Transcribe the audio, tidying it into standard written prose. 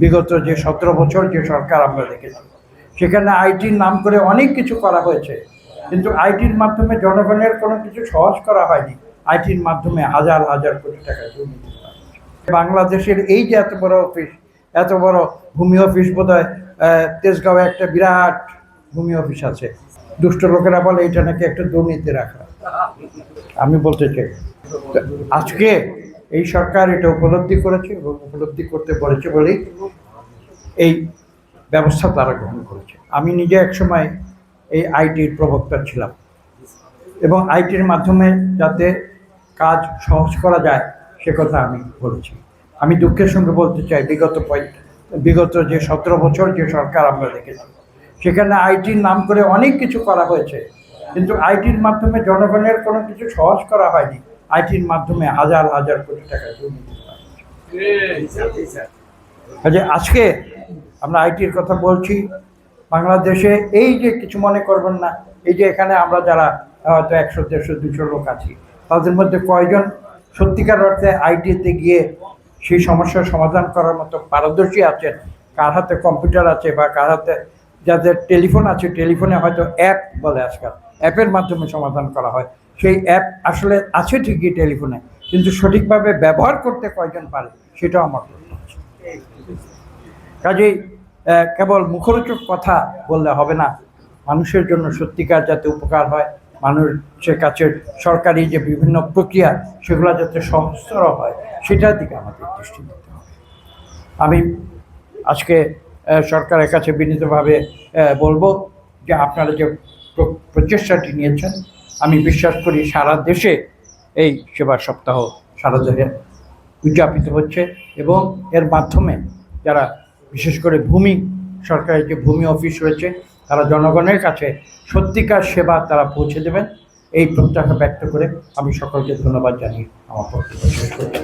বিগত যে 17 বছর যে সরকার আমরা দেখেছি, সেখানে আইটির নাম করে অনেক কিছু করা হয়েছে, কিন্তু আইটির মাধ্যমে জনগণের কোনো কিছু সহজ করা হয়নি। আইটির মাধ্যমে হাজার হাজার কোটি টাকা দুর্নীতি করা হয়েছে। বাংলাদেশের এই যে এত বড় অফিস, এত বড় ভূমি অফিস, বোধহয় তেজগাঁওয়ে একটা বিরাট ভূমি অফিস আছে। দুষ্ট লোকেরা বলে এটা নাকি একটা দুর্নীতি রাখা। আমি বলতে চাই আজকে এই সরকার এটা উপলব্ধি করেছে এবং উপলব্ধি করতে বলেছে বলেই এই ব্যবস্থা তারা গ্রহণ করেছে। আমি নিজে একসময় এই আইটির প্রবক্তা ছিলাম এবং আইটির মাধ্যমে যাতে কাজ সহজ করা যায় সে কথা আমি বলেছি। আমি দুঃখের সঙ্গে বলতে চাই বিগত যে 17 বছর যে সরকার আমরা দেখেছি, সেখানে আইটির নাম করে অনেক কিছু করা হয়েছে, কিন্তু আইটির মাধ্যমে জনগণের কোনো কিছু সহজ করা হয়নি। আইটির মাধ্যমে হাজার হাজার কোটি টাকা দুর্নীতি করা হয়েছে। আজকে আমরা আইটির কথা বলছি বাংলাদেশে, এই যে কিছু মনে করবেন না, এই যে এখানে আমরা যারা হয়তো 100, 150, 200 লোক আছি, তাদের মধ্যে কয়জন সত্যিকার অর্থে আইটিতে গিয়ে সেই সমস্যার সমাধান করার মতো পারদর্শী আছেন? কার হাতে কম্পিউটার আছে বা কার হাতে যাদের টেলিফোন আছে, টেলিফোনে হয়তো অ্যাপ বলে আজকাল, অ্যাপের মাধ্যমে সমাধান করা হয়। সেই অ্যাপ আসলে আছে ঠিকই টেলিফোনে, কিন্তু সঠিকভাবে ব্যবহার করতে কয়জন পারে সেটাও আমার প্রশ্ন আছে। কাজেই কেবল মুখরোচক কথা বললে হবে না, মানুষের জন্য সত্যিকার যাতে উপকার হয়, মানুষের কাছে সরকারি যে বিভিন্ন প্রক্রিয়া সেগুলো যাতে সহজতর হয়, সেটার দিকে আমাদের দৃষ্টি দিতে হবে। আমি আজকে সরকারের কাছে বিনীতভাবে বলবো যে আপনারা যে প্রচেষ্টাটি নিয়েছেন, আমি বিশ্বাস করি সারা দেশে এই সেবা সপ্তাহ সারা দেশে উদযাপিত হচ্ছে এবং এর মাধ্যমে যারা বিশেষ করে সরকারের যে ভূমি অফিস রয়েছে, তারা জনগণের কাছে সত্যিকার সেবা তারা পৌঁছে দেবেন, এই প্রত্যাশা ব্যক্ত করে আমি সকলকে ধন্যবাদ জানিয়ে আমার বক্তব্য শেষ করছি।